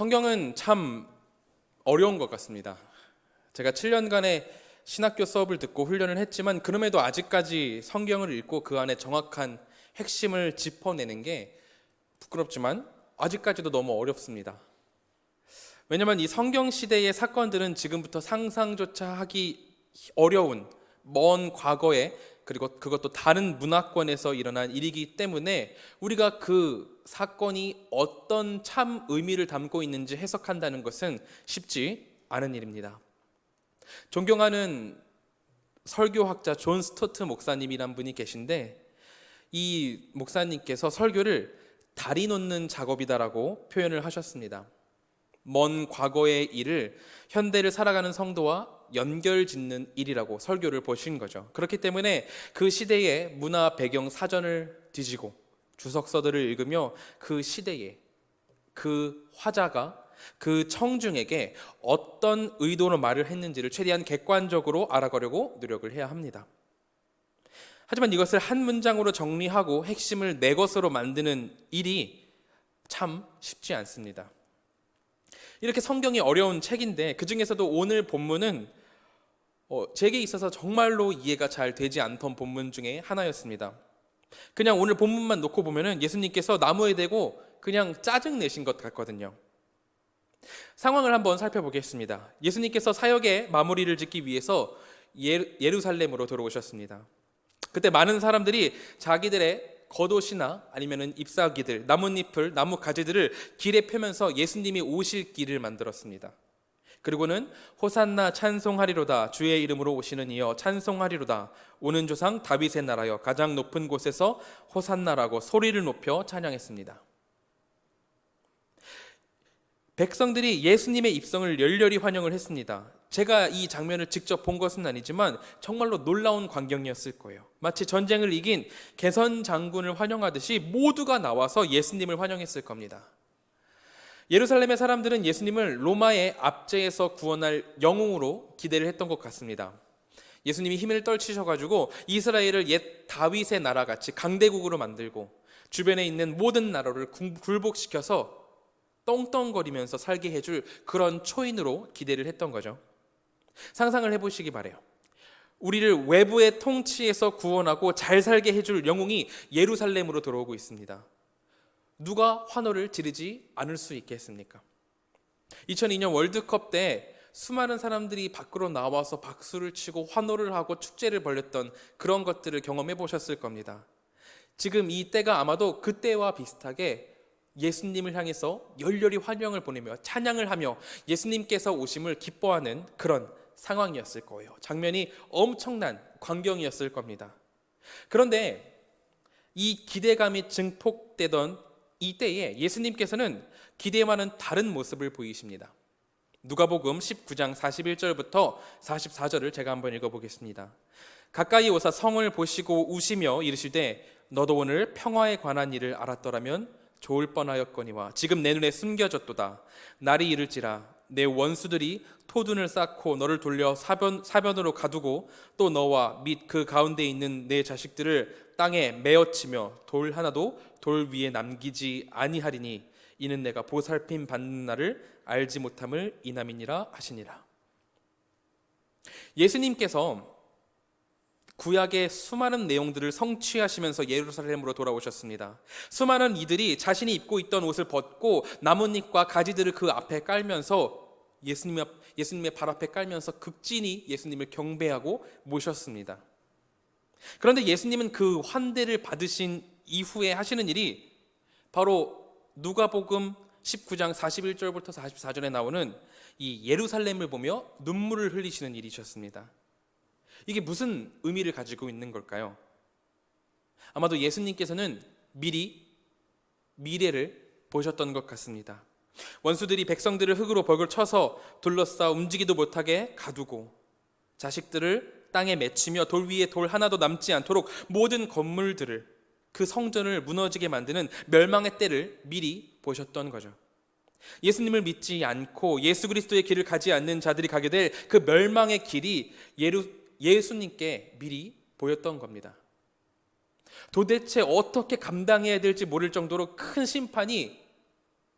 성경은 참 어려운 것 같습니다. 제가 7년간의 신학교 수업을 듣고 훈련을 했지만 그럼에도 아직까지 성경을 읽고 그 안에 정확한 핵심을 짚어내는 게 부끄럽지만 아직까지도 너무 어렵습니다. 왜냐하면 이 성경 시대의 사건들은 지금부터 상상조차 하기 어려운 먼 과거에, 그리고 그것도 다른 문화권에서 일어난 일이기 때문에 우리가 그 사건이 어떤 참 의미를 담고 있는지 해석한다는 것은 쉽지 않은 일입니다. 존경하는 설교학자 존 스토트 목사님이란 분이 계신데, 이 목사님께서 설교를 다리 놓는 작업이다라고 표현을 하셨습니다. 먼 과거의 일을 현대를 살아가는 성도와 연결 짓는 일이라고 설교를 보신 거죠. 그렇기 때문에 그 시대의 문화 배경 사전을 뒤지고 주석서들을 읽으며 그 시대에 그 화자가 그 청중에게 어떤 의도로 말을 했는지를 최대한 객관적으로 알아가려고 노력을 해야 합니다. 하지만 이것을 한 문장으로 정리하고 핵심을 내 것으로 만드는 일이 참 쉽지 않습니다. 이렇게 성경이 어려운 책인데 그 중에서도 오늘 본문은 제게 있어서 정말로 이해가 잘 되지 않던 본문 중에 하나였습니다. 그냥 오늘 본문만 놓고 보면은 예수님께서 나무에 대고 그냥 짜증 내신 것 같거든요. 상황을 한번 살펴보겠습니다. 예수님께서 사역의 마무리를 짓기 위해서 예루살렘으로 들어오셨습니다. 그때 많은 사람들이 자기들의 겉옷이나 아니면은 잎사귀들, 나뭇잎을, 나무 가지들을 길에 펴면서 예수님이 오실 길을 만들었습니다. 그리고는 호산나 찬송하리로다, 주의 이름으로 오시는 이여 찬송하리로다, 오는 조상 다윗의 나라여 가장 높은 곳에서 호산나라고 소리를 높여 찬양했습니다. 백성들이 예수님의 입성을 열렬히 환영을 했습니다. 제가 이 장면을 직접 본 것은 아니지만 정말로 놀라운 광경이었을 거예요. 마치 전쟁을 이긴 개선 장군을 환영하듯이 모두가 나와서 예수님을 환영했을 겁니다. 예루살렘의 사람들은 예수님을 로마의 압제에서 구원할 영웅으로 기대를 했던 것 같습니다. 예수님이 힘을 떨치셔가지고 이스라엘을 옛 다윗의 나라같이 강대국으로 만들고 주변에 있는 모든 나라를 굴복시켜서 떵떵거리면서 살게 해줄 그런 초인으로 기대를 했던 거죠. 상상을 해보시기 바래요. 우리를 외부의 통치에서 구원하고 잘 살게 해줄 영웅이 예루살렘으로 들어오고 있습니다. 누가 환호를 지르지 않을 수 있겠습니까? 2002년 월드컵 때 수많은 사람들이 밖으로 나와서 박수를 치고 환호를 하고 축제를 벌였던 그런 것들을 경험해 보셨을 겁니다. 지금 이 때가 아마도 그때와 비슷하게 예수님을 향해서 열렬히 환영을 보내며 찬양을 하며 예수님께서 오심을 기뻐하는 그런 상황이었을 거예요. 장면이 엄청난 광경이었을 겁니다. 그런데 이 기대감이 증폭되던 이때에 예수님께서는 기대와는 다른 모습을 보이십니다. 누가복음 19장 41절부터 44절을 제가 한번 읽어보겠습니다. 가까이 오사 성을 보시고 우시며 이르시되 너도 오늘 평화에 관한 일을 알았더라면 좋을 뻔하였거니와 지금 내 눈에 숨겨졌도다. 날이 이를지라 내 원수들이 토둔을 쌓고 너를 돌려 사변으로 가두고 또 너와 및 그 가운데 있는 내 자식들을 땅에 메어치며 돌 하나도 돌 위에 남기지 아니하리니 이는 내가 보살핌 받는 날을 알지 못함을 이남이니라 하시니라. 예수님께서 구약의 수많은 내용들을 성취하시면서 예루살렘으로 돌아오셨습니다. 수많은 이들이 자신이 입고 있던 옷을 벗고 나뭇잎과 가지들을 그 앞에 깔면서 예수님의 발 앞에 깔면서 극진히 예수님을 경배하고 모셨습니다. 그런데 예수님은 그 환대를 받으신 이후에 하시는 일이 바로 누가복음 19장 41절부터 44절에 나오는 이 예루살렘을 보며 눈물을 흘리시는 일이셨습니다. 이게 무슨 의미를 가지고 있는 걸까요? 아마도 예수님께서는 미리 미래를 보셨던 것 같습니다. 원수들이 백성들을 흙으로 벽을 쳐서 둘러싸 움직이도 못하게 가두고 자식들을 땅에 맺히며 돌 위에 돌 하나도 남지 않도록 모든 건물들을, 그 성전을 무너지게 만드는 멸망의 때를 미리 보셨던 거죠. 예수님을 믿지 않고 예수 그리스도의 길을 가지 않는 자들이 가게 될 그 멸망의 길이 예수님께 미리 보였던 겁니다. 도대체 어떻게 감당해야 될지 모를 정도로 큰 심판이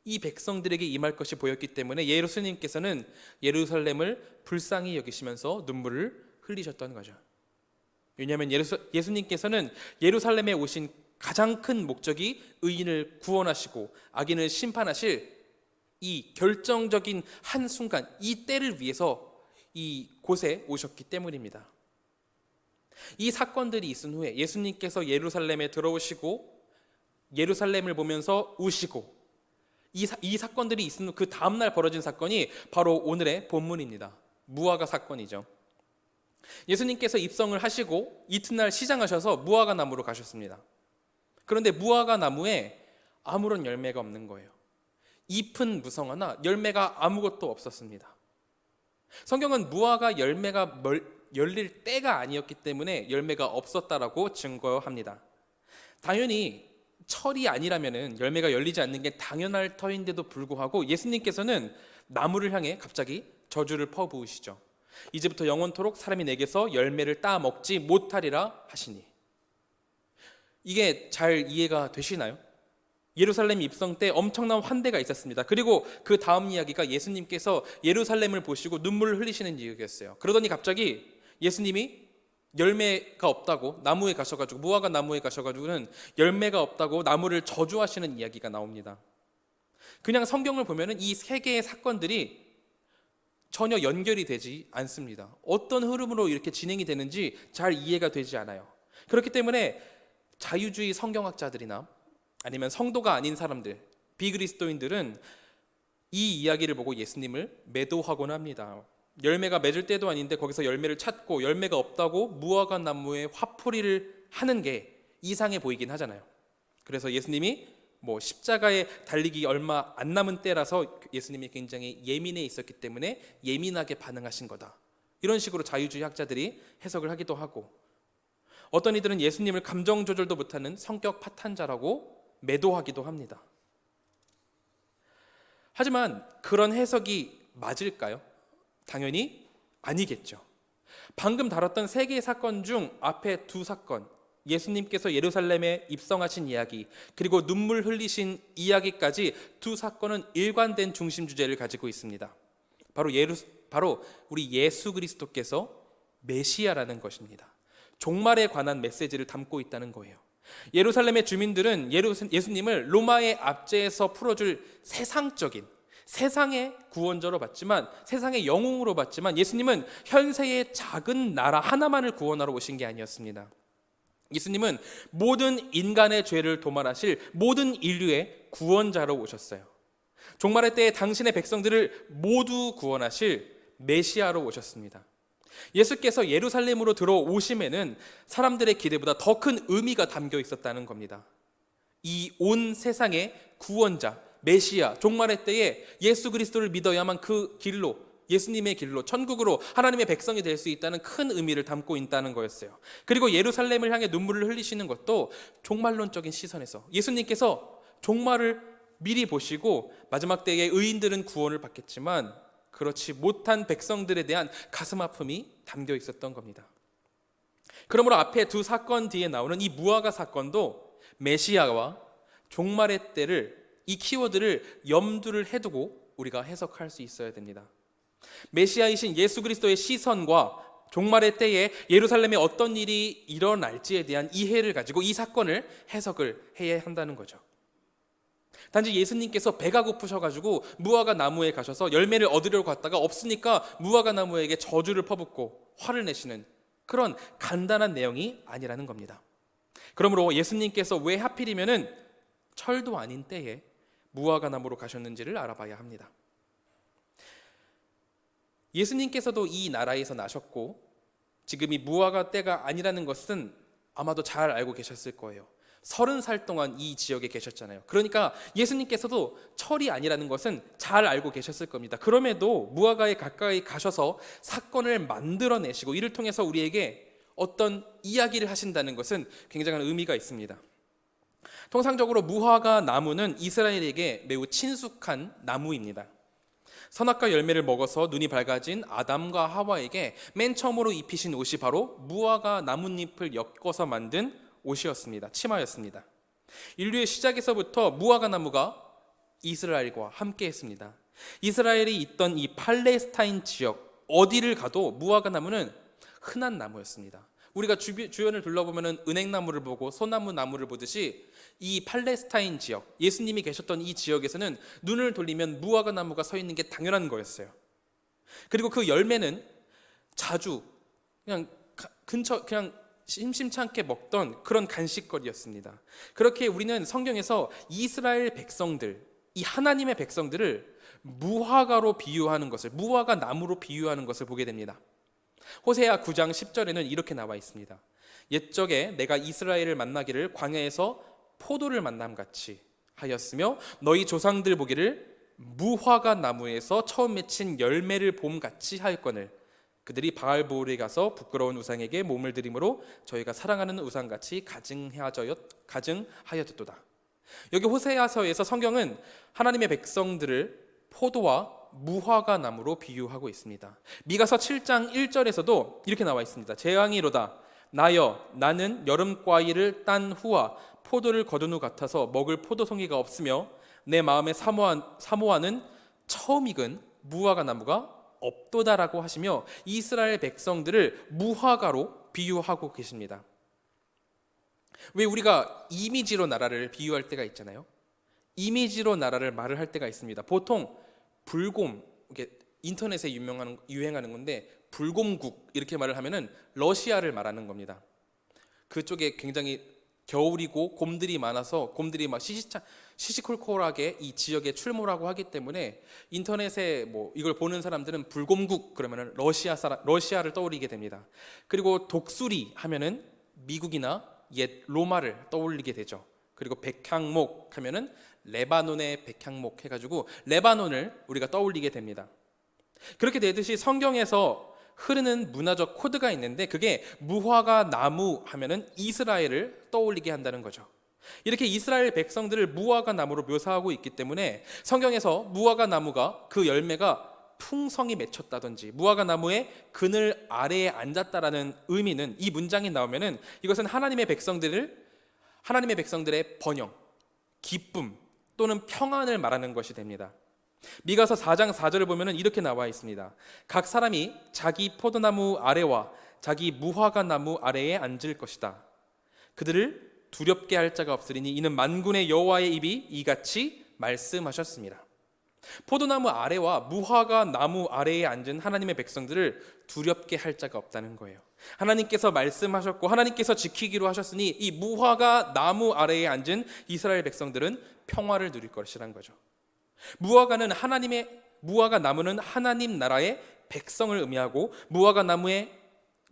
이 백성들에게 임할 것이 보였기 때문에 예수님께서는 예루살렘을 불쌍히 여기시면서 눈물을 흘리셨던 거죠. 왜냐하면 예수님께서는 예루살렘에 오신 가장 큰 목적이 의인을 구원하시고 악인을 심판하실 이 결정적인 한순간, 이 때를 위해서 이 곳에 오셨기 때문입니다. 이 사건들이 있은 후에 예수님께서 예루살렘에 들어오시고 예루살렘을 보면서 우시고 이 사건들이 있은 후 그 다음날 벌어진 사건이 바로 오늘의 본문입니다. 무화과 사건이죠. 예수님께서 입성을 하시고 이튿날 시장하셔서 무화과 나무로 가셨습니다. 그런데 무화과 나무에 아무런 열매가 없는 거예요. 잎은 무성하나 열매가 아무것도 없었습니다. 성경은 무화과 열매가 열릴 때가 아니었기 때문에 열매가 없었다라고 증거합니다. 당연히 철이 아니라면 열매가 열리지 않는 게 당연할 터인데도 불구하고 예수님께서는 나무를 향해 갑자기 저주를 퍼부으시죠. 이제부터 영원토록 사람이 내게서 열매를 따 먹지 못하리라 하시니. 이게 잘 이해가 되시나요? 예루살렘 입성 때 엄청난 환대가 있었습니다. 그리고 그 다음 이야기가 예수님께서 예루살렘을 보시고 눈물을 흘리시는 이야기였어요. 그러더니 갑자기 예수님이 열매가 없다고 나무에 가셔가지고 무화과 나무에 가셔가지고는 열매가 없다고 나무를 저주하시는 이야기가 나옵니다. 그냥 성경을 보면은 이 세 개의 사건들이 전혀 연결이 되지 않습니다. 어떤 흐름으로 이렇게 진행이 되는지 잘 이해가 되지 않아요. 그렇기 때문에 자유주의 성경학자들이나 아니면 성도가 아닌 사람들, 비그리스도인들은 이 이야기를 보고 예수님을 매도하곤 합니다. 열매가 맺을 때도 아닌데 거기서 열매를 찾고 열매가 없다고 무화과 나무에 화풀이를 하는 게 이상해 보이긴 하잖아요. 그래서 예수님이 십자가에 달리기 얼마 안 남은 때라서 예수님이 굉장히 예민해 있었기 때문에 예민하게 반응하신 거다. 이런 식으로 자유주의 학자들이 해석을 하기도 하고, 어떤 이들은 예수님을 감정 조절도 못하는 성격 파탄자라고 매도하기도 합니다. 하지만 그런 해석이 맞을까요? 당연히 아니겠죠. 방금 다뤘던 세 개의 사건 중 앞에 두 사건, 예수님께서 예루살렘에 입성하신 이야기, 그리고 눈물 흘리신 이야기까지 두 사건은 일관된 중심 주제를 가지고 있습니다. 바로 우리 예수 그리스도께서 메시아라는 것입니다. 종말에 관한 메시지를 담고 있다는 거예요. 예루살렘의 주민들은 예수님을 로마의 압제에서 풀어줄 세상의 구원자로 봤지만, 세상의 영웅으로 봤지만, 예수님은 현세의 작은 나라 하나만을 구원하러 오신 게 아니었습니다. 예수님은 모든 인간의 죄를 도말하실 모든 인류의 구원자로 오셨어요. 종말의 때에 당신의 백성들을 모두 구원하실 메시아로 오셨습니다. 예수께서 예루살렘으로 들어오심에는 사람들의 기대보다 더 큰 의미가 담겨 있었다는 겁니다. 이 온 세상의 구원자, 메시아, 종말의 때에 예수 그리스도를 믿어야만 그 길로, 예수님의 길로 천국으로 하나님의 백성이 될 수 있다는 큰 의미를 담고 있다는 거였어요. 그리고 예루살렘을 향해 눈물을 흘리시는 것도 종말론적인 시선에서 예수님께서 종말을 미리 보시고 마지막 때에 의인들은 구원을 받겠지만 그렇지 못한 백성들에 대한 가슴 아픔이 담겨 있었던 겁니다. 그러므로 앞에 두 사건 뒤에 나오는 이 무화과 사건도 메시아와 종말의 때를, 이 키워드를 염두를 해두고 우리가 해석할 수 있어야 됩니다. 메시아이신 예수 그리스도의 시선과 종말의 때에 예루살렘에 어떤 일이 일어날지에 대한 이해를 가지고 이 사건을 해석을 해야 한다는 거죠. 단지 예수님께서 배가 고프셔가지고 무화과 나무에 가셔서 열매를 얻으려고 갔다가 없으니까 무화과 나무에게 저주를 퍼붓고 화를 내시는 그런 간단한 내용이 아니라는 겁니다. 그러므로 예수님께서 왜 하필이면은 철도 아닌 때에 무화과 나무로 가셨는지를 알아봐야 합니다. 예수님께서도 이 나라에서 나셨고 지금이 무화과 때가 아니라는 것은 아마도 잘 알고 계셨을 거예요. 30살 동안 이 지역에 계셨잖아요. 그러니까 예수님께서도 철이 아니라는 것은 잘 알고 계셨을 겁니다. 그럼에도 무화과에 가까이 가셔서 사건을 만들어내시고 이를 통해서 우리에게 어떤 이야기를 하신다는 것은 굉장한 의미가 있습니다. 통상적으로 무화과 나무는 이스라엘에게 매우 친숙한 나무입니다. 선악과 열매를 먹어서 눈이 밝아진 아담과 하와에게 맨 처음으로 입히신 옷이 바로 무화과 나뭇잎을 엮어서 만든 옷이었습니다. 치마였습니다. 인류의 시작에서부터 무화과 나무가 이스라엘과 함께 했습니다. 이스라엘이 있던 이 팔레스타인 지역 어디를 가도 무화과 나무는 흔한 나무였습니다. 우리가 주변을 둘러보면 은행나무를 보고 소나무 나무를 보듯이 이 팔레스타인 지역, 예수님이 계셨던 이 지역에서는 눈을 돌리면 무화과 나무가 서 있는 게 당연한 거였어요. 그리고 그 열매는 자주 그냥 근처 그냥 심심치 않게 먹던 그런 간식거리였습니다. 그렇게 우리는 성경에서 이스라엘 백성들, 이 하나님의 백성들을 무화과로 비유하는 것을, 무화과 나무로 비유하는 것을 보게 됩니다. 호세아 9장 10절에는 이렇게 나와 있습니다. 옛적에 내가 이스라엘을 만나기를 광야에서 포도를 만남같이 하였으며 너희 조상들 보기를 무화과 나무에서 처음 맺힌 열매를 봄같이 하였거늘 그들이 바알보울에 가서 부끄러운 우상에게 몸을 드림으로 저희가 사랑하는 우상같이 가증하였도다. 여기 호세아서에서 성경은 하나님의 백성들을 포도와 무화과 나무로 비유하고 있습니다. 미가서 7장 1절에서도 이렇게 나와 있습니다. 재앙이로다 나여 나는 여름 과일을 딴 후와 포도를 거둔 후 같아서 먹을 포도송이가 없으며 내 마음에 사모하는 처음 익은 무화과 나무가 없도다라고 하시며 이스라엘 백성들을 무화과로 비유하고 계십니다. 왜 우리가 이미지로 나라를 비유할 때가 있잖아요. 이미지로 나라를 말을 할 때가 있습니다. 보통 불곰, 이게 인터넷에 유행하는 건데 불곰국 이렇게 말을 하면은 러시아를 말하는 겁니다. 그쪽에 굉장히 겨울이고 곰들이 많아서 곰들이 막 시시콜콜하게 이 지역에 출몰하고 하기 때문에 인터넷에 뭐 이걸 보는 사람들은 불곰국 그러면은 러시아를 떠올리게 됩니다. 그리고 독수리 하면은 미국이나 옛 로마를 떠올리게 되죠. 그리고 백향목 하면은 레바논의 백향목 해가지고 레바논을 우리가 떠올리게 됩니다. 그렇게 되듯이 성경에서 흐르는 문화적 코드가 있는데 그게 무화과 나무 하면은 이스라엘을 떠올리게 한다는 거죠. 이렇게 이스라엘 백성들을 무화과 나무로 묘사하고 있기 때문에 성경에서 무화과 나무가 그 열매가 풍성히 맺혔다든지 무화과 나무의 그늘 아래에 앉았다라는 의미는 이 문장이 나오면은 이것은 하나님의 백성들의 번영, 기쁨 또는 평안을 말하는 것이 됩니다. 미가서 4장 4절을 보면 이렇게 나와 있습니다. 각 사람이 자기 포도나무 아래와 자기 무화과 나무 아래에 앉을 것이다. 그들을 두렵게 할 자가 없으리니 이는 만군의 여호와의 입이 이같이 말씀하셨습니다. 포도나무 아래와 무화과 나무 아래에 앉은 하나님의 백성들을 두렵게 할 자가 없다는 거예요. 하나님께서 말씀하셨고 하나님께서 지키기로 하셨으니 이 무화과 나무 아래에 앉은 이스라엘 백성들은 평화를 누릴 것이란 거죠. 무화과 나무는 하나님 나라의 백성을 의미하고 무화과 나무의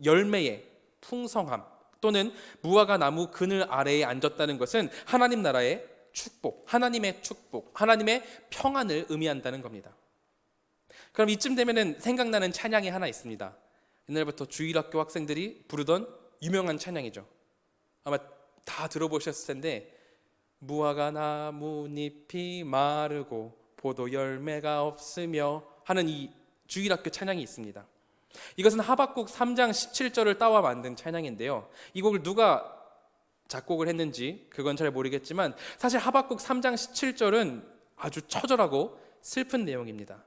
열매의 풍성함 또는 무화과 나무 그늘 아래에 앉았다는 것은 하나님 나라의 축복, 하나님의 축복, 하나님의 평안을 의미한다는 겁니다. 그럼 이쯤 되면은 생각나는 찬양이 하나 있습니다. 옛날부터 주일학교 학생들이 부르던 유명한 찬양이죠. 아마 다 들어보셨을 텐데 무화과 나뭇잎이 마르고 포도 열매가 없으며 하는 이 주일학교 찬양이 있습니다. 이것은 하박국 3장 17절을 따와 만든 찬양인데요. 이 곡을 누가 작곡을 했는지 그건 잘 모르겠지만 사실 하박국 3장 17절은 아주 처절하고 슬픈 내용입니다.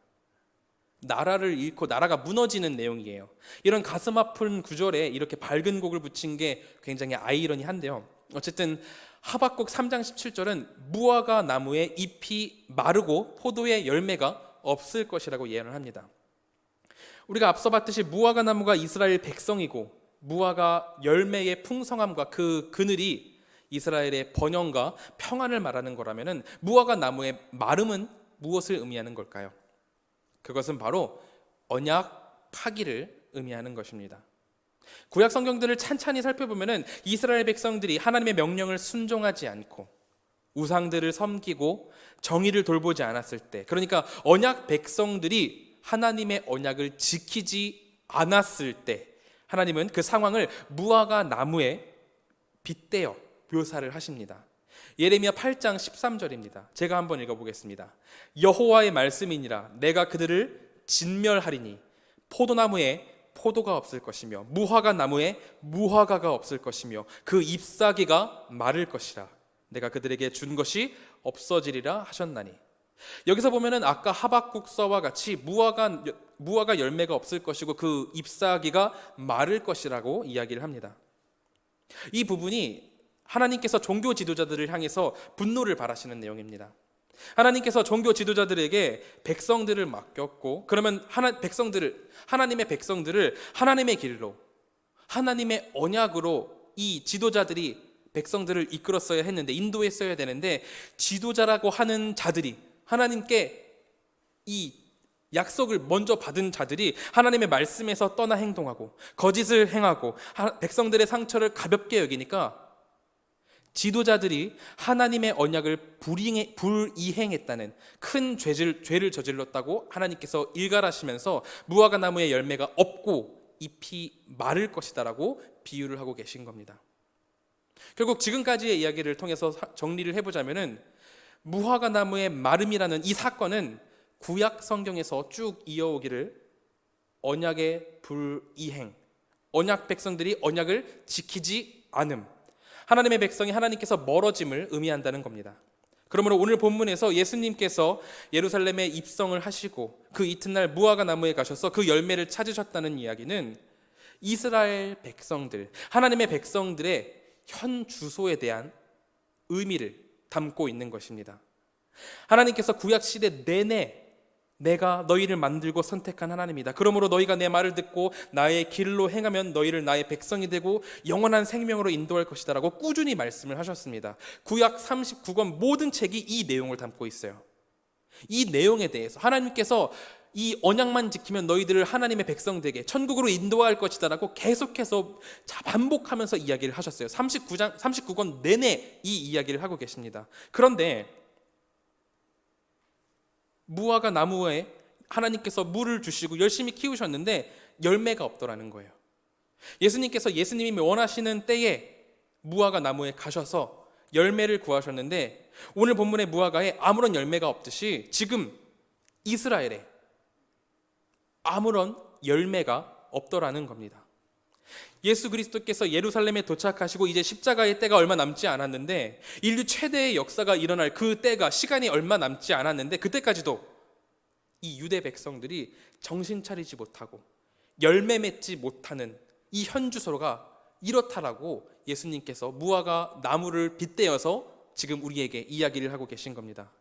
나라를 잃고 나라가 무너지는 내용이에요. 이런 가슴 아픈 구절에 이렇게 밝은 곡을 붙인 게 굉장히 아이러니한데요. 어쨌든 하박국 3장 17절은 무화과 나무의 잎이 마르고 포도의 열매가 없을 것이라고 예언을 합니다. 우리가 앞서 봤듯이 무화과 나무가 이스라엘 백성이고 무화과 열매의 풍성함과 그 그늘이 이스라엘의 번영과 평안을 말하는 거라면은 무화과 나무의 마름은 무엇을 의미하는 걸까요? 그것은 바로 언약 파기를 의미하는 것입니다. 구약 성경들을 찬찬히 살펴보면은 이스라엘 백성들이 하나님의 명령을 순종하지 않고 우상들을 섬기고 정의를 돌보지 않았을 때, 그러니까 언약 백성들이 하나님의 언약을 지키지 않았을 때 하나님은 그 상황을 무화과 나무에 빗대어 묘사를 하십니다. 예레미야 8장 13절입니다. 제가 한번 읽어보겠습니다. 여호와의 말씀이니라 내가 그들을 진멸하리니 포도나무에 포도가 없을 것이며 무화과 나무에 무화과가 없을 것이며 그 잎사귀가 마를 것이라 내가 그들에게 준 것이 없어지리라 하셨나니. 여기서 보면은 아까 하박국서와 같이 무화과 열매가 없을 것이고 그 잎사귀가 마를 것이라고 이야기를 합니다. 이 부분이 하나님께서 종교 지도자들을 향해서 분노를 발하시는 내용입니다. 하나님께서 종교 지도자들에게 백성들을 맡겼고, 그러면 하나님의 백성들을 하나님의 길로, 하나님의 언약으로 이 지도자들이 백성들을 이끌었어야 했는데, 인도했어야 되는데, 지도자라고 하는 자들이, 하나님께 이 약속을 먼저 받은 자들이 하나님의 말씀에서 떠나 행동하고 거짓을 행하고 백성들의 상처를 가볍게 여기니까 지도자들이 하나님의 언약을 불이행했다는 큰 죄를 저질렀다고 하나님께서 일갈하시면서 무화과 나무의 열매가 없고 잎이 마를 것이다라고 비유를 하고 계신 겁니다. 결국 지금까지의 이야기를 통해서 정리를 해보자면은 무화과 나무의 마름이라는 이 사건은 구약 성경에서 쭉 이어오기를 언약의 불이행, 언약 백성들이 언약을 지키지 않음, 하나님의 백성이 하나님께서 멀어짐을 의미한다는 겁니다. 그러므로 오늘 본문에서 예수님께서 예루살렘에 입성을 하시고 그 이튿날 무화과 나무에 가셔서 그 열매를 찾으셨다는 이야기는 이스라엘 백성들, 하나님의 백성들의 현 주소에 대한 의미를 담고 있는 것입니다. 하나님께서 구약 시대 내내 내가 너희를 만들고 선택한 하나님이다. 그러므로 너희가 내 말을 듣고 나의 길로 행하면 너희를 나의 백성이 되고 영원한 생명으로 인도할 것이다 라고 꾸준히 말씀을 하셨습니다. 구약 39권 모든 책이 이 내용을 담고 있어요. 이 내용에 대해서 하나님께서 이 언약만 지키면 너희들을 하나님의 백성되게 천국으로 인도할 것이다 라고 계속해서 반복하면서 이야기를 하셨어요. 39권 내내 이 이야기를 하고 계십니다. 그런데 무화과 나무에 하나님께서 물을 주시고 열심히 키우셨는데 열매가 없더라는 거예요. 예수님이 원하시는 때에 무화과 나무에 가셔서 열매를 구하셨는데 오늘 본문의 무화과에 아무런 열매가 없듯이 지금 이스라엘에 아무런 열매가 없더라는 겁니다. 예수 그리스도께서 예루살렘에 도착하시고 이제 십자가의 때가 얼마 남지 않았는데 인류 최대의 역사가 일어날 그 때가 시간이 얼마 남지 않았는데 그때까지도 이 유대 백성들이 정신 차리지 못하고 열매 맺지 못하는 이 현주소가 이렇다라고 예수님께서 무화과 나무를 빗대어서 지금 우리에게 이야기를 하고 계신 겁니다.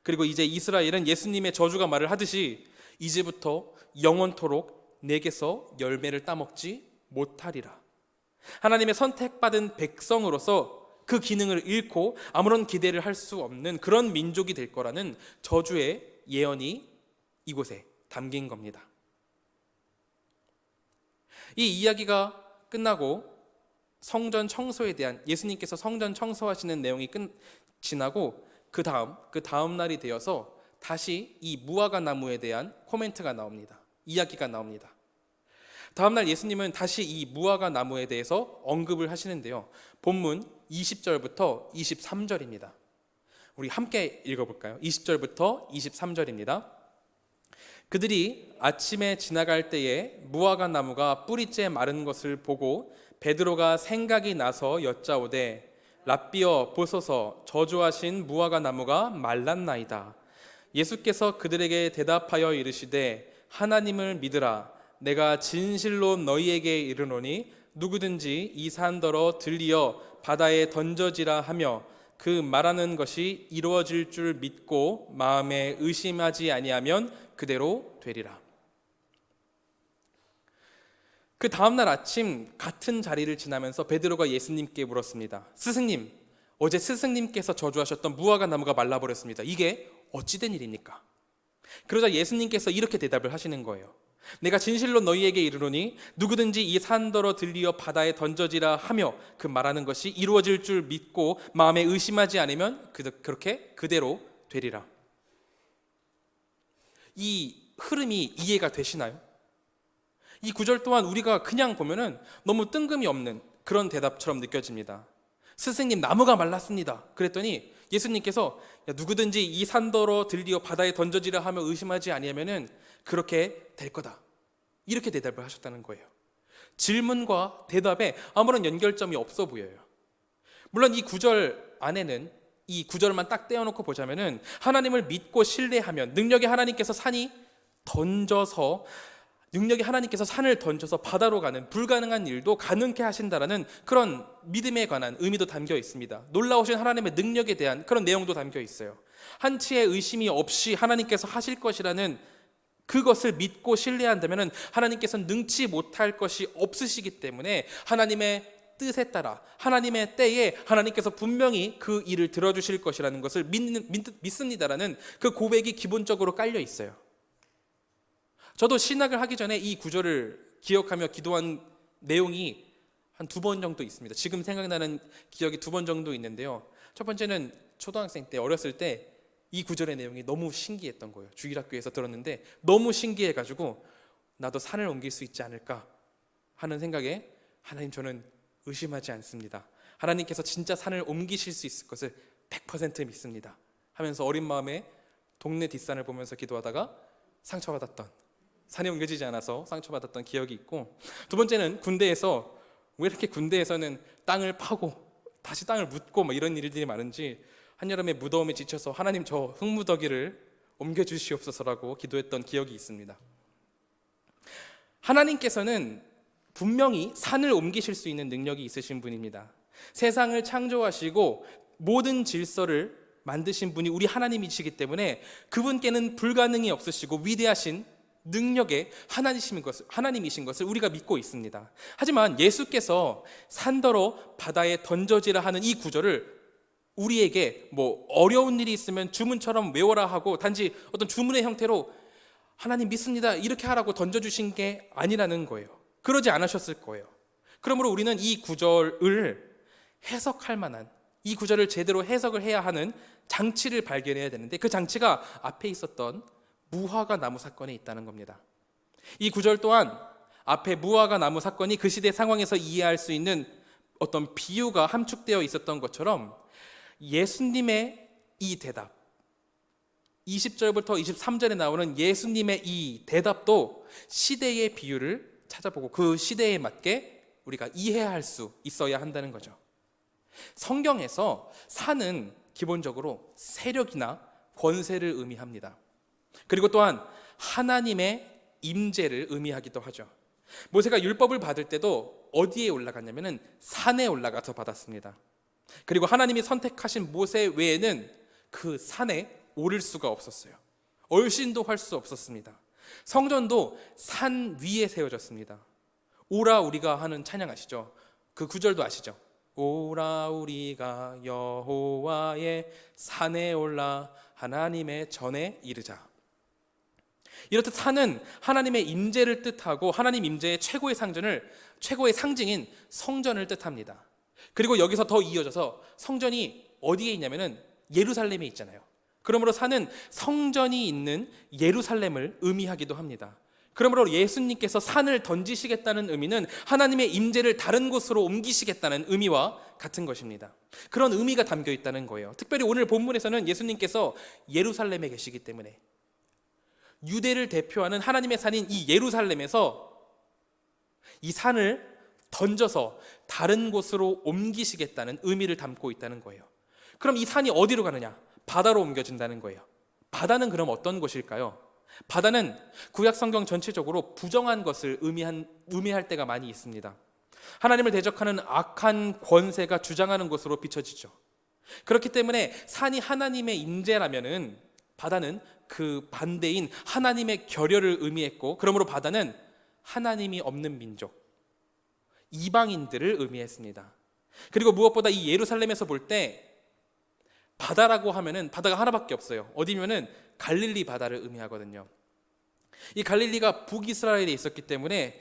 그리고 이제 이스라엘은 예수님의 저주가 말을 하듯이 이제부터 영원토록 내게서 열매를 따먹지 못하리라. 하나님의 선택받은 백성으로서 그 기능을 잃고 아무런 기대를 할 수 없는 그런 민족이 될 거라는 저주의 예언이 이곳에 담긴 겁니다. 이 이야기가 끝나고 성전 청소에 대한 예수님께서 성전 청소하시는 내용이 지나고 그 다음 날이 되어서 다시 이 무화과 나무에 대한 코멘트가 나옵니다. 이야기가 나옵니다. 다음날 예수님은 다시 이 무화과 나무에 대해서 언급을 하시는데요. 본문 20절부터 23절입니다. 우리 함께 읽어볼까요? 20절부터 23절입니다. 그들이 아침에 지나갈 때에 무화과 나무가 뿌리째 마른 것을 보고 베드로가 생각이 나서 여짜오되 랍비여 보소서 저주하신 무화과 나무가 말랐나이다. 예수께서 그들에게 대답하여 이르시되 하나님을 믿으라. 내가 진실로 너희에게 이르노니 누구든지 이 산더러 들리어 바다에 던져지라 하며 그 말하는 것이 이루어질 줄 믿고 마음에 의심하지 아니하면 그대로 되리라. 그 다음날 아침 같은 자리를 지나면서 베드로가 예수님께 물었습니다. 스승님, 어제 스승님께서 저주하셨던 무화과 나무가 말라버렸습니다. 이게 어찌된 일입니까? 그러자 예수님께서 이렇게 대답을 하시는 거예요. 내가 진실로 너희에게 이르노니 누구든지 이 산더러 들리어 바다에 던져지라 하며 그 말하는 것이 이루어질 줄 믿고 마음에 의심하지 않으면 그렇게 그대로 되리라. 이 흐름이 이해가 되시나요? 이 구절 또한 우리가 그냥 보면은 너무 뜬금이 없는 그런 대답처럼 느껴집니다. 스승님, 나무가 말랐습니다. 그랬더니 예수님께서 누구든지 이 산더러 들리어 바다에 던져지라 하며 의심하지 아니하면은 그렇게 될 거다. 이렇게 대답을 하셨다는 거예요. 질문과 대답에 아무런 연결점이 없어 보여요. 물론 이 구절 안에는 이 구절만 딱 떼어놓고 보자면은 하나님을 믿고 신뢰하면 능력의 하나님께서 산을 던져서 바다로 가는 불가능한 일도 가능케 하신다라는 그런 믿음에 관한 의미도 담겨 있습니다. 놀라우신 하나님의 능력에 대한 그런 내용도 담겨 있어요. 한치의 의심이 없이 하나님께서 하실 것이라는 그것을 믿고 신뢰한다면 하나님께서는 능치 못할 것이 없으시기 때문에 하나님의 뜻에 따라 하나님의 때에 하나님께서 분명히 그 일을 들어주실 것이라는 것을 믿습니다라는 그 고백이 기본적으로 깔려 있어요. 저도 신학을 하기 전에 이 구절을 기억하며 기도한 내용이 한 2번 정도 있습니다. 지금 생각나는 기억이 2번 정도 있는데요. 첫 번째는 초등학생 때 어렸을 때 이 구절의 내용이 너무 신기했던 거예요. 주일학교에서 들었는데 너무 신기해가지고 나도 산을 옮길 수 있지 않을까 하는 생각에 하나님, 저는 의심하지 않습니다. 하나님께서 진짜 산을 옮기실 수 있을 것을 100% 믿습니다 하면서 어린 마음에 동네 뒷산을 보면서 기도하다가 상처받았던, 산에 옮겨지지 않아서 상처받았던 기억이 있고, 2번째는 군대에서 왜 이렇게 군대에서는 땅을 파고 다시 땅을 묻고 이런 일들이 많은지 한여름에 무더움에 지쳐서 하나님, 저 흙무더기를 옮겨주시옵소서라고 기도했던 기억이 있습니다. 하나님께서는 분명히 산을 옮기실 수 있는 능력이 있으신 분입니다. 세상을 창조하시고 모든 질서를 만드신 분이 우리 하나님이시기 때문에 그분께는 불가능이 없으시고 위대하신 능력의 하나님이신 것을 우리가 믿고 있습니다. 하지만 예수께서 산더러 바다에 던져지라 하는 이 구절을 우리에게 어려운 일이 있으면 주문처럼 외워라 하고 단지 어떤 주문의 형태로 하나님 믿습니다 이렇게 하라고 던져주신 게 아니라는 거예요. 그러지 않으셨을 거예요. 그러므로 우리는 이 구절을 해석할 만한, 이 구절을 제대로 해석을 해야 하는 장치를 발견해야 되는데, 그 장치가 앞에 있었던 무화과 나무 사건에 있다는 겁니다. 이 구절 또한 앞에 무화과 나무 사건이 그 시대 상황에서 이해할 수 있는 어떤 비유가 함축되어 있었던 것처럼 예수님의 이 대답, 20절부터 23절에 나오는 예수님의 이 대답도 시대의 비유를 찾아보고 그 시대에 맞게 우리가 이해할 수 있어야 한다는 거죠. 성경에서 산은 기본적으로 세력이나 권세를 의미합니다. 그리고 또한 하나님의 임재를 의미하기도 하죠. 모세가 율법을 받을 때도 어디에 올라갔냐면 산에 올라가서 받았습니다. 그리고 하나님이 선택하신 모세 외에는 그 산에 오를 수가 없었어요. 얼씬도 할 수 없었습니다. 성전도 산 위에 세워졌습니다. 오라 우리가 하는 찬양 아시죠? 그 구절도 아시죠? 오라 우리가 여호와의 산에 올라 하나님의 전에 이르자. 이렇듯 산은 하나님의 임재를 뜻하고 하나님 임재의 최고의 상징인 성전을 뜻합니다. 그리고 여기서 더 이어져서 성전이 어디에 있냐면은 예루살렘에 있잖아요. 그러므로 산은 성전이 있는 예루살렘을 의미하기도 합니다. 그러므로 예수님께서 산을 던지시겠다는 의미는 하나님의 임재를 다른 곳으로 옮기시겠다는 의미와 같은 것입니다. 그런 의미가 담겨 있다는 거예요. 특별히 오늘 본문에서는 예수님께서 예루살렘에 계시기 때문에 유대를 대표하는 하나님의 산인 이 예루살렘에서 이 산을 던져서 다른 곳으로 옮기시겠다는 의미를 담고 있다는 거예요. 그럼 이 산이 어디로 가느냐? 바다로 옮겨진다는 거예요. 바다는 그럼 어떤 곳일까요? 바다는 구약 성경 전체적으로 부정한 것을 의미할 때가 많이 있습니다. 하나님을 대적하는 악한 권세가 주장하는 곳으로 비춰지죠. 그렇기 때문에 산이 하나님의 임재라면은 바다는 그 반대인 하나님의 결혈을 의미했고, 그러므로 바다는 하나님이 없는 민족, 이방인들을 의미했습니다. 그리고 무엇보다 이 예루살렘에서 볼 때 바다라고 하면은 바다가 하나밖에 없어요. 어디면은 갈릴리 바다를 의미하거든요. 이 갈릴리가 북이스라엘에 있었기 때문에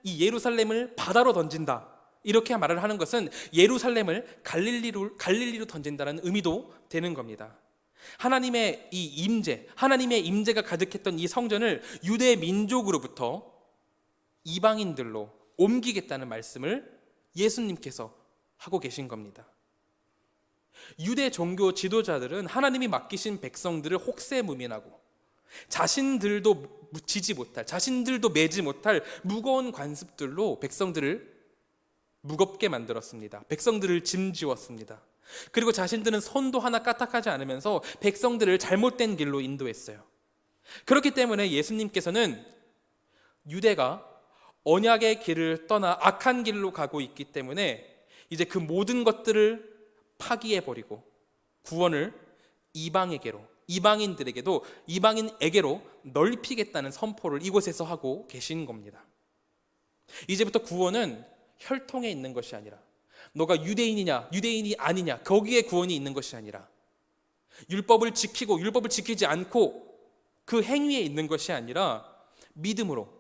이 예루살렘을 바다로 던진다, 이렇게 말을 하는 것은 예루살렘을 갈릴리로 던진다는 의미도 되는 겁니다. 하나님의 이 임재, 하나님의 임재가 가득했던 이 성전을 유대 민족으로부터 이방인들로 옮기겠다는 말씀을 예수님께서 하고 계신 겁니다. 유대 종교 지도자들은 하나님이 맡기신 백성들을 혹세무민하고 자신들도 지지 못할, 자신들도 매지 못할 무거운 관습들로 백성들을 무겁게 만들었습니다. 백성들을 짐지웠습니다. 그리고 자신들은 손도 하나 까딱하지 않으면서 백성들을 잘못된 길로 인도했어요. 그렇기 때문에 예수님께서는 유대가 언약의 길을 떠나 악한 길로 가고 있기 때문에 이제 그 모든 것들을 파기해버리고 구원을 이방인들에게도 이방인에게로 넓히겠다는 선포를 이곳에서 하고 계신 겁니다. 이제부터 구원은 혈통에 있는 것이 아니라 너가 유대인이냐 유대인이 아니냐 거기에 구원이 있는 것이 아니라 율법을 지키고 율법을 지키지 않고 그 행위에 있는 것이 아니라 믿음으로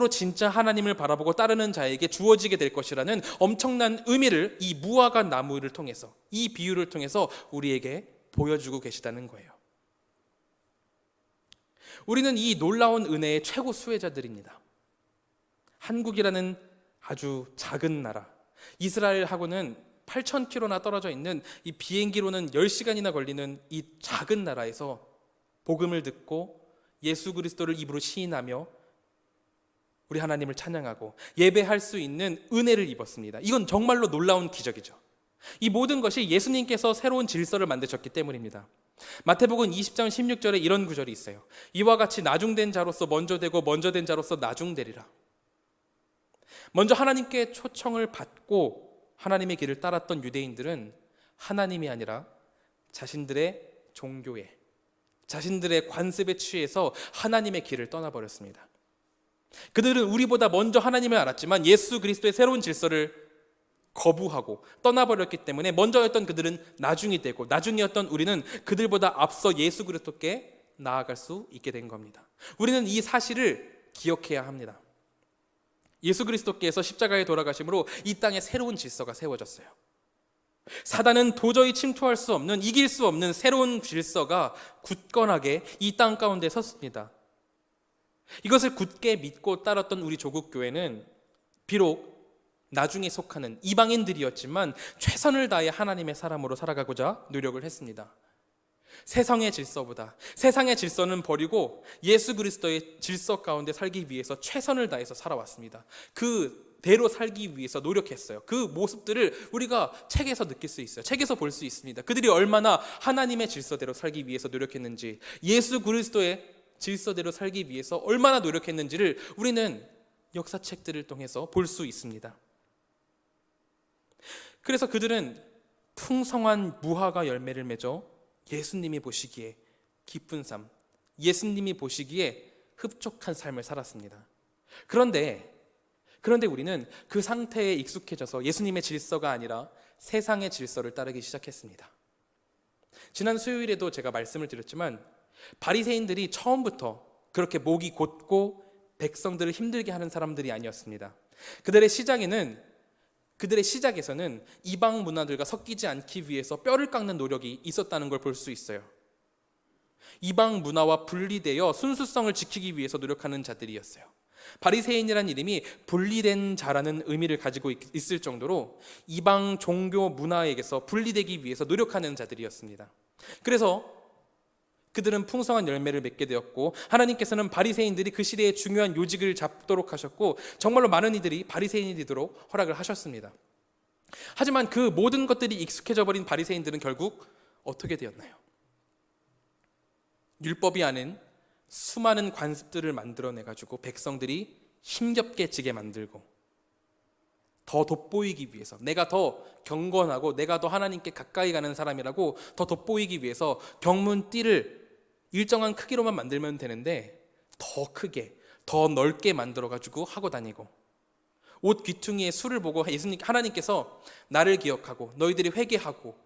진짜 하나님을 바라보고 따르는 자에게 주어지게 될 것이라는 엄청난 의미를 이 무화과 나무를 통해서 이 비유를 통해서 우리에게 보여주고 계시다는 거예요. 우리는 이 놀라운 은혜의 최고 수혜자들입니다. 한국이라는 아주 작은 나라, 이스라엘하고는 8,000km나 떨어져 있는 이 비행기로는 10시간이나 걸리는 이 작은 나라에서 복음을 듣고 예수 그리스도를 입으로 시인하며 우리 하나님을 찬양하고 예배할 수 있는 은혜를 입었습니다. 이건 정말로 놀라운 기적이죠. 이 모든 것이 예수님께서 새로운 질서를 만드셨기 때문입니다. 마태복음 20장 16절에 이런 구절이 있어요. 이와 같이 나중된 자로서 먼저 되고 먼저 된 자로서 나중되리라. 먼저 하나님께 초청을 받고 하나님의 길을 따랐던 유대인들은 하나님이 아니라 자신들의 종교에, 자신들의 관습에 취해서 하나님의 길을 떠나버렸습니다. 그들은 우리보다 먼저 하나님을 알았지만 예수 그리스도의 새로운 질서를 거부하고 떠나버렸기 때문에 먼저였던 그들은 나중이 되고 나중이었던 우리는 그들보다 앞서 예수 그리스도께 나아갈 수 있게 된 겁니다. 우리는 이 사실을 기억해야 합니다. 예수 그리스도께서 십자가에 돌아가심으로 이 땅에 새로운 질서가 세워졌어요. 사단은 도저히 침투할 수 없는, 이길 수 없는 새로운 질서가 굳건하게 이 땅 가운데 섰습니다. 이것을 굳게 믿고 따랐던 우리 조국 교회는 비록 나중에 속하는 이방인들이었지만 최선을 다해 하나님의 사람으로 살아가고자 노력을 했습니다. 세상의 질서는 버리고 예수 그리스도의 질서 가운데 살기 위해서 최선을 다해서 살아왔습니다. 그대로 살기 위해서 노력했어요. 그 모습들을 우리가 책에서 느낄 수 있어요. 책에서 볼 수 있습니다. 그들이 얼마나 하나님의 질서대로 살기 위해서 노력했는지, 예수 그리스도의 질서대로 살기 위해서 얼마나 노력했는지를 우리는 역사책들을 통해서 볼 수 있습니다. 그래서 그들은 풍성한 무화과 열매를 맺어 예수님이 보시기에 기쁜 삶, 예수님이 보시기에 흡족한 삶을 살았습니다. 그런데 우리는 그 상태에 익숙해져서 예수님의 질서가 아니라 세상의 질서를 따르기 시작했습니다. 지난 수요일에도 제가 말씀을 드렸지만 바리새인들이 처음부터 그렇게 목이 곧고 백성들을 힘들게 하는 사람들이 아니었습니다. 그들의 시작에서는 이방 문화들과 섞이지 않기 위해서 뼈를 깎는 노력이 있었다는 걸 볼 수 있어요. 이방 문화와 분리되어 순수성을 지키기 위해서 노력하는 자들이었어요. 바리새인이라는 이름이 분리된 자라는 의미를 가지고 있을 정도로 이방 종교 문화에게서 분리되기 위해서 노력하는 자들이었습니다. 그래서 그들은 풍성한 열매를 맺게 되었고 하나님께서는 바리새인들이 그 시대의 중요한 요직을 잡도록 하셨고 정말로 많은 이들이 바리새인이 되도록 허락을 하셨습니다. 하지만 그 모든 것들이 익숙해져 버린 바리새인들은 결국 어떻게 되었나요? 율법이 아닌 수많은 관습들을 만들어내가지고 백성들이 힘겹게 지게 만들고 더 돋보이기 위해서, 내가 더 경건하고 내가 더 하나님께 가까이 가는 사람이라고 더 돋보이기 위해서 경문띠를 일정한 크기로만 만들면 되는데 더 크게, 더 넓게 만들어가지고 하고 다니고, 옷 귀퉁이에 수를 보고 하나님께서 나를 기억하고 너희들이 회개하고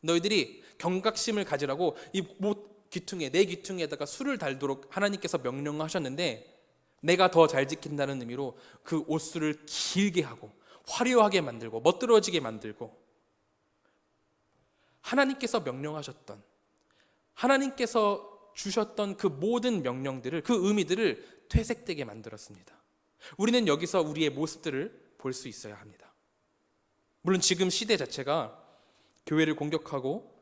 너희들이 경각심을 가지라고 이 옷 귀퉁이에, 내 귀퉁이에다가 수를 달도록 하나님께서 명령하셨는데 내가 더 잘 지킨다는 의미로 그 옷수를 길게 하고 화려하게 만들고 멋들어지게 만들고, 하나님께서 명령하셨던, 하나님께서 주셨던 그 모든 명령들을, 그 의미들을 퇴색되게 만들었습니다. 우리는 여기서 우리의 모습들을 볼 수 있어야 합니다. 물론 지금 시대 자체가 교회를 공격하고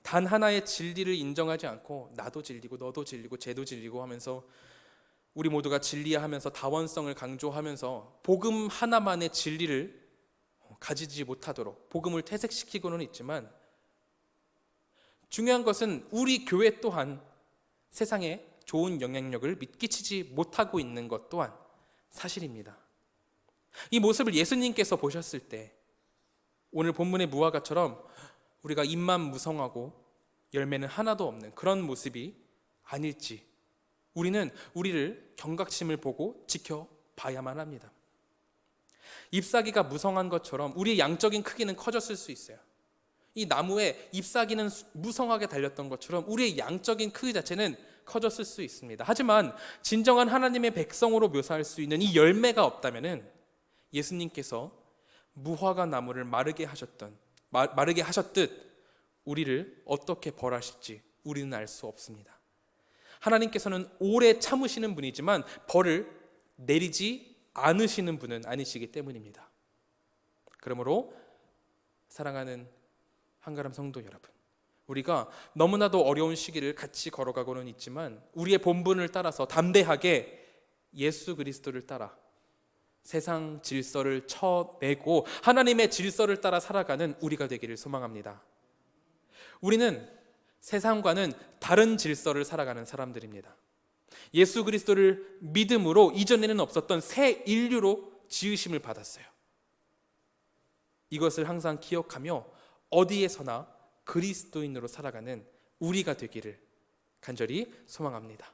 단 하나의 진리를 인정하지 않고 나도 진리고 너도 진리고 쟤도 진리고 하면서 우리 모두가 진리하면서 다원성을 강조하면서 복음 하나만의 진리를 가지지 못하도록 복음을 퇴색시키고는 있지만, 중요한 것은 우리 교회 또한 세상에 좋은 영향력을 끼치지 못하고 있는 것 또한 사실입니다. 이 모습을 예수님께서 보셨을 때 오늘 본문의 무화과처럼 우리가 잎만 무성하고 열매는 하나도 없는 그런 모습이 아닐지 우리는 우리를 경각심을 보고 지켜봐야만 합니다. 잎사귀가 무성한 것처럼 우리의 양적인 크기는 커졌을 수 있어요. 이 나무에 잎사귀는 무성하게 달렸던 것처럼 우리의 양적인 크기 자체는 커졌을 수 있습니다. 하지만 진정한 하나님의 백성으로 묘사할 수 있는 이 열매가 없다면은 예수님께서 무화과 나무를 마르게 하셨듯 우리를 어떻게 벌하실지 우리는 알 수 없습니다. 하나님께서는 오래 참으시는 분이지만 벌을 내리지 않으시는 분은 아니시기 때문입니다. 그러므로 사랑하는 한가람 성도 여러분, 우리가 너무나도 어려운 시기를 같이 걸어가고는 있지만 우리의 본분을 따라서 담대하게 예수 그리스도를 따라 세상 질서를 쳐내고 하나님의 질서를 따라 살아가는 우리가 되기를 소망합니다. 우리는 세상과는 다른 질서를 살아가는 사람들입니다. 예수 그리스도를 믿음으로 이전에는 없었던 새 인류로 지으심을 받았어요. 이것을 항상 기억하며 어디에서나 그리스도인으로 살아가는 우리가 되기를 간절히 소망합니다.